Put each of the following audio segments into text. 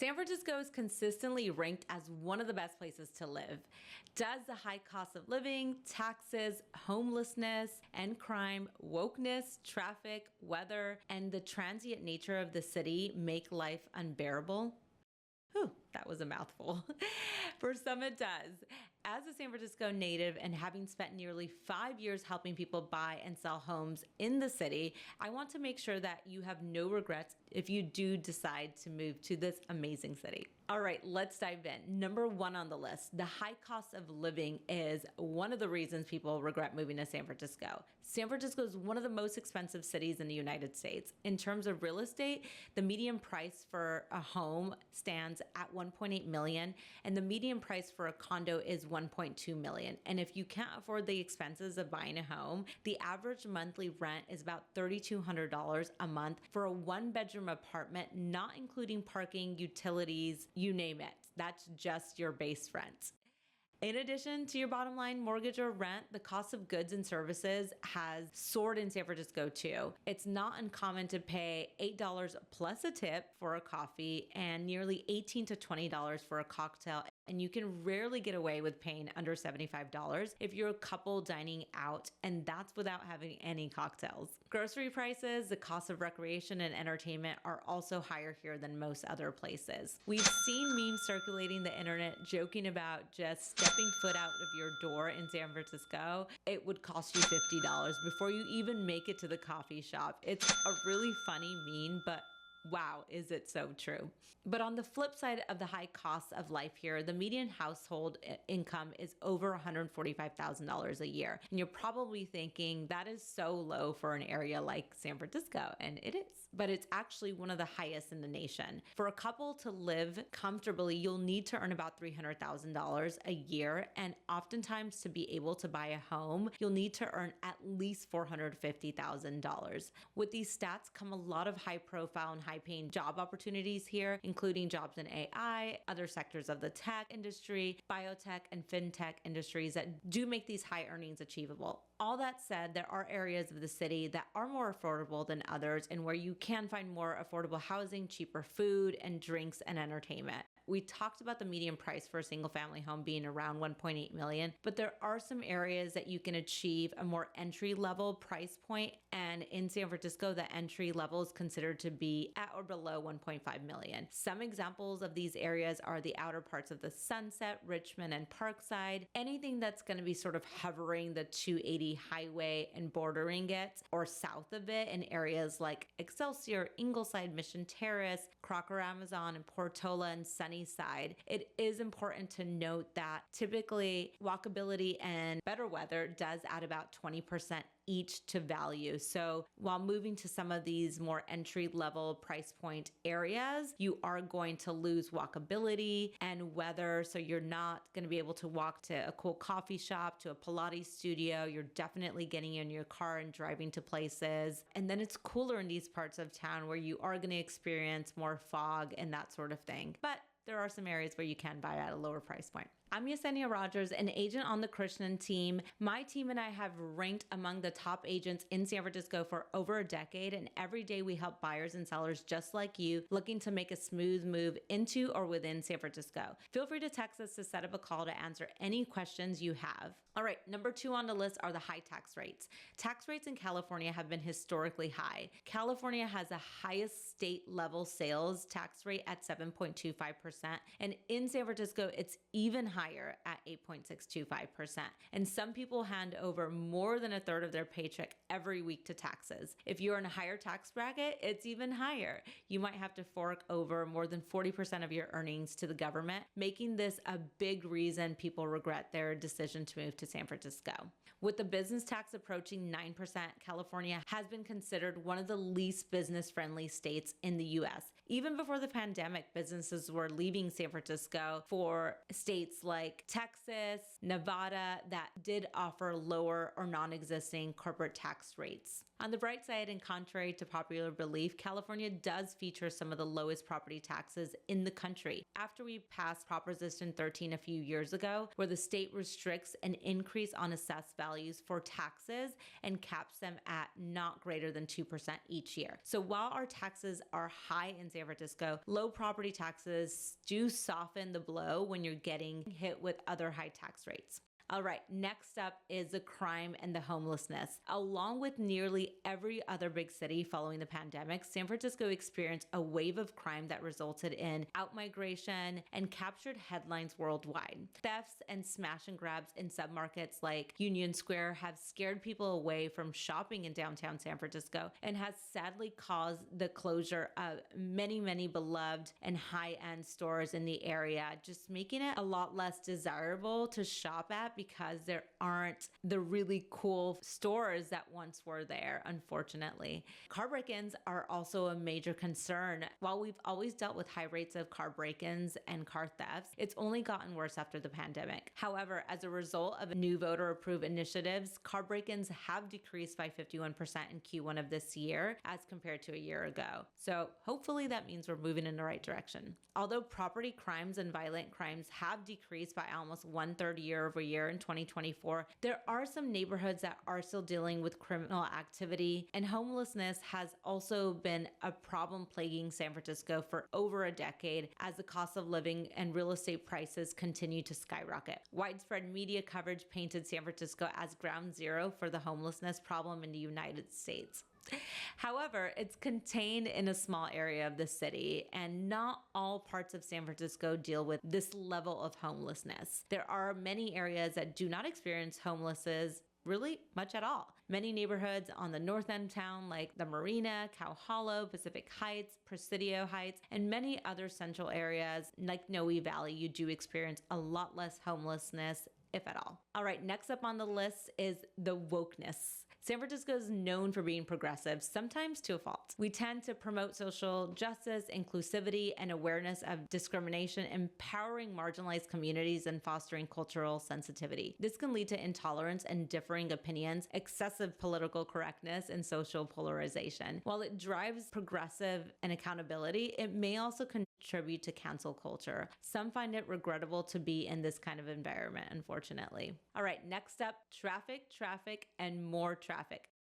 San Francisco is consistently ranked as one of the best places to live. Does the high cost of living, taxes, homelessness, and crime, wokeness, traffic, weather, and the transient nature of the city make life unbearable? Whew, that was a mouthful. For some, it does. As a San Francisco native and having spent nearly 5 years helping people buy and sell homes in the city, I want to make sure that you have no regrets if you do decide to move to this amazing city. All right, let's dive in. Number one on the list, the high cost of living is one of the reasons people regret moving to San Francisco. San Francisco is one of the most expensive cities in the United States. In terms of real estate, the median price for a home stands at $1.8 million, and the median price for a condo is $1.2 million. And if you can't afford the expenses of buying a home, the average monthly rent is about $3,200 a month for a one-bedroom apartment, not including parking, utilities, you name it. That's just your base rent. In addition to your bottom line mortgage or rent, the cost of goods and services has soared in San Francisco too. It's not uncommon to pay $8 plus a tip for a coffee and nearly $18 to $20 for a cocktail. And you can rarely get away with paying under $75 if you're a couple dining out, and that's without having any cocktails. Grocery prices, the cost of recreation and entertainment are also higher here than most other places. We've seen memes circulating the internet joking about just stepping foot out of your door in San Francisco. It would cost you $50 before you even make it to the coffee shop. It's a really funny meme, but wow, is it so true? But on the flip side of the high cost of life here, the median household income is over $145,000 a year. And you're probably thinking that is so low for an area like San Francisco, and it is. But it's actually one of the highest in the nation. For a couple to live comfortably, you'll need to earn about $300,000 a year. And oftentimes to be able to buy a home, you'll need to earn at least $450,000. With these stats come a lot of high profile and high-paying job opportunities here, including jobs in AI, other sectors of the tech industry, biotech, and fintech industries that do make these high earnings achievable. All that said, there are areas of the city that are more affordable than others and where you can find more affordable housing, cheaper food, and drinks and entertainment. We talked about the median price for a single family home being around $1.8 million, but there are some areas that you can achieve a more entry level price point. And in San Francisco, the entry level is considered to be at or below $1.5 million. Some examples of these areas are the outer parts of the Sunset, Richmond, and Parkside. Anything that's going to be sort of hovering the 280 highway and bordering it, or south of it in areas like Excelsior, Ingleside, Mission Terrace, Crocker Amazon, and Portola and Sunnyside. It is important to note that typically walkability and better weather does add about 20% each to value. So while moving to some of these more entry level price point areas, you are going to lose walkability and weather. So you're not going to be able to walk to a cool coffee shop, to a Pilates studio. You're definitely getting in your car and driving to places. And then it's cooler in these parts of town where you are going to experience more fog and that sort of thing. But there are some areas where you can buy at a lower price point. I'm Yesenia Rogers, an agent on the Krishnan team. My team and I have ranked among the top agents in San Francisco for over a decade, and every day we help buyers and sellers just like you looking to make a smooth move into or within San Francisco. Feel free to text us to set up a call to answer any questions you have. All right, number 2 on the list are the high tax rates. Tax rates in California have been historically high. California has the highest state level sales tax rate at 7.25%, and in San Francisco, it's even higher at 8.625%. And some people hand over more than a third of their paycheck every week to taxes. If you're in a higher tax bracket, it's even higher. You might have to fork over more than 40% of your earnings to the government, making this a big reason people regret their decision to move to San Francisco. With the business tax approaching 9%, California has been considered one of the least business-friendly states in the US. Even before the pandemic, businesses were leaving San Francisco for states like Texas, Nevada that did offer lower or non-existing corporate tax rates. On the bright side, and contrary to popular belief, California does feature some of the lowest property taxes in the country. After we passed Proposition 13 a few years ago, where the state restricts an increase on assessed values for taxes and caps them at not greater than 2% each year. So while our taxes are high in San Francisco, low property taxes do soften the blow when you're getting hit with other high tax rates. All right, next up is the crime and the homelessness. Along with nearly every other big city following the pandemic, San Francisco experienced a wave of crime that resulted in outmigration and captured headlines worldwide. Thefts and smash and grabs in submarkets like Union Square have scared people away from shopping in downtown San Francisco and has sadly caused the closure of many beloved and high-end stores in the area, just making it a lot less desirable to shop at because there aren't the really cool stores that once were there, unfortunately. Car break-ins are also a major concern. While we've always dealt with high rates of car break-ins and car thefts, it's only gotten worse after the pandemic. However, as a result of new voter-approved initiatives, car break-ins have decreased by 51% in Q1 of this year as compared to a year ago. So hopefully that means we're moving in the right direction. Although property crimes and violent crimes have decreased by almost 1/3 year over year in 2024, there are some neighborhoods that are still dealing with criminal activity, and homelessness has also been a problem plaguing San Francisco for over a decade as the cost of living and real estate prices continue to skyrocket. Widespread media coverage painted San Francisco as ground zero for the homelessness problem in the United States. However, it's contained in a small area of the city, and not all parts of San Francisco deal with this level of homelessness. There are many areas that do not experience homelessness really much at all. Many neighborhoods on the north end of town, like the Marina, Cow Hollow, Pacific Heights, Presidio Heights, and many other central areas like Noe Valley, you do experience a lot less homelessness, if at all. All right, next up on the list is the wokeness. San Francisco is known for being progressive, sometimes to a fault. We tend to promote social justice, inclusivity, and awareness of discrimination, empowering marginalized communities and fostering cultural sensitivity. This can lead to intolerance and differing opinions, excessive political correctness, and social polarization. While it drives progressive and accountability, it may also contribute to cancel culture. Some find it regrettable to be in this kind of environment, unfortunately. All right, next up, traffic, and more traffic.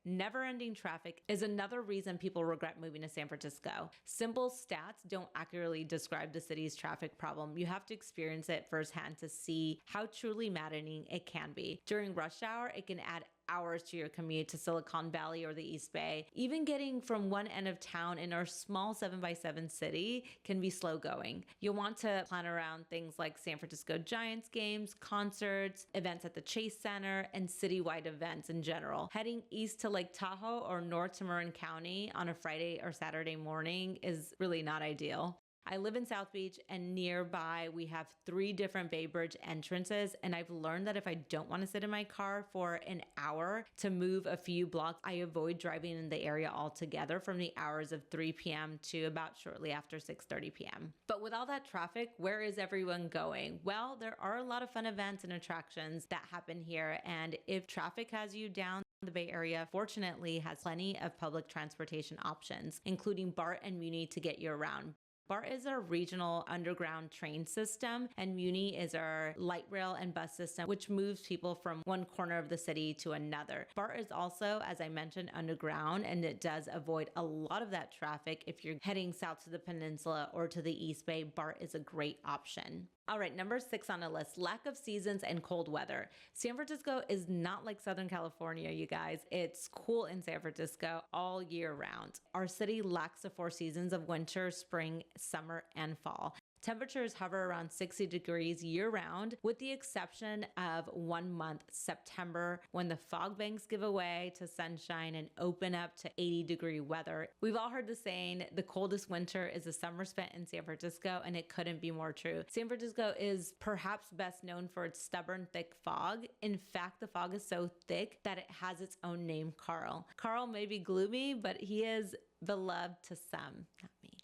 Never-ending traffic is another reason people regret moving to San Francisco. Simple stats don't accurately describe the city's traffic problem. You have to experience it firsthand to see how truly maddening it can be. During rush hour, it can add hours to your commute to Silicon Valley or the East Bay. Even getting from one end of town in our small 7x7 city can be slow going. You'll want to plan around things like San Francisco Giants games, concerts, events at the Chase Center, and citywide events in general. Heading east to Lake Tahoe or north to Marin County on a Friday or Saturday morning is really not ideal. I live in South Beach, and nearby we have 3 different Bay Bridge entrances, and I've learned that if I don't want to sit in my car for an hour to move a few blocks, I avoid driving in the area altogether from the hours of 3 p.m. to about shortly after 6:30 p.m. But with all that traffic, where is everyone going? Well, there are a lot of fun events and attractions that happen here, and if traffic has you down, the Bay Area, fortunately, has plenty of public transportation options, including BART and Muni to get you around. BART is our regional underground train system, and Muni is our light rail and bus system, which moves people from one corner of the city to another. BART is also, as I mentioned, underground, and it does avoid a lot of that traffic. If you're heading south to the peninsula or to the East Bay, BART is a great option. All right, number 6 on the list, lack of seasons and cold weather. San Francisco is not like Southern California, you guys. It's cool in San Francisco all year round. Our city lacks the 4 seasons of winter, spring, summer, and fall. Temperatures hover around 60 degrees year-round, with the exception of 1 month, September, when the fog banks give away to sunshine and open up to 80-degree weather. We've all heard the saying, the coldest winter is the summer spent in San Francisco, and it couldn't be more true. San Francisco is perhaps best known for its stubborn, thick fog. In fact, the fog is so thick that it has its own name, Carl. Carl may be gloomy, but he is beloved to some, not me.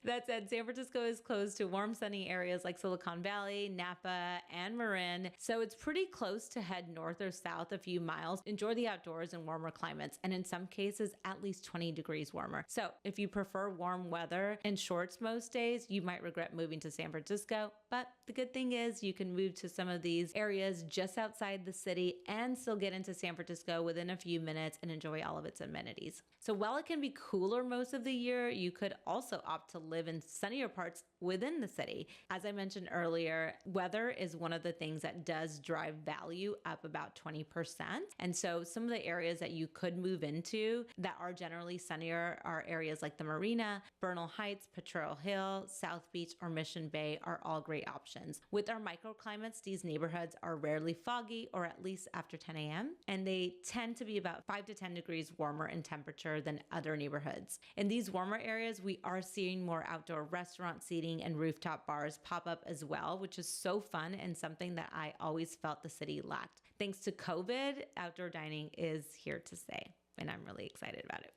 That said, San Francisco is close to warm, sunny areas like Silicon Valley, Napa, and Marin, so it's pretty close to head north or south a few miles, enjoy the outdoors and warmer climates, and in some cases, at least 20 degrees warmer. So if you prefer warm weather and shorts most days, you might regret moving to San Francisco, but the good thing is you can move to some of these areas just outside the city and still get into San Francisco within a few minutes and enjoy all of its amenities. So while it can be cooler most of the year, you could also opt to live in sunnier parts within the city. As I mentioned earlier, weather is one of the things that does drive value up about 20%. And so some of the areas that you could move into that are generally sunnier are areas like the Marina, Bernal Heights, Potrero Hill, South Beach, or Mission Bay are all great options. With our microclimates, these neighborhoods are rarely foggy, or at least after 10 a.m., and they tend to be about 5 to 10 degrees warmer in temperature than other neighborhoods. In these warmer areas, we are seeing more outdoor restaurant seating and rooftop bars pop up as well, which is so fun and something that I always felt the city lacked. Thanks to COVID, outdoor dining is here to stay, and I'm really excited about it.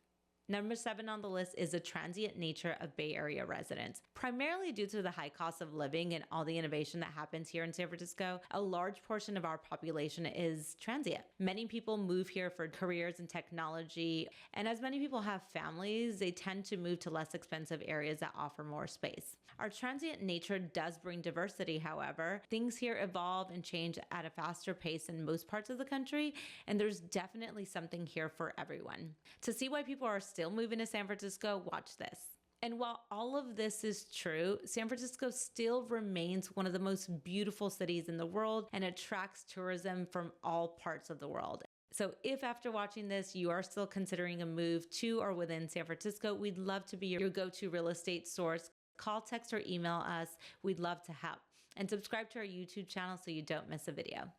Number 7 on the list is the transient nature of Bay Area residents. Primarily due to the high cost of living and all the innovation that happens here in San Francisco, a large portion of our population is transient. Many people move here for careers in technology, and as many people have families, they tend to move to less expensive areas that offer more space. Our transient nature does bring diversity, however. Things here evolve and change at a faster pace in most parts of the country, and there's definitely something here for everyone. To see why people are still moving to San Francisco, watch this. And while all of this is true, San Francisco still remains one of the most beautiful cities in the world and attracts tourism from all parts of the world. So if after watching this, you are still considering a move to or within San Francisco, we'd love to be your go-to real estate source. Call, text, or email us. We'd love to help. And subscribe to our YouTube channel so you don't miss a video.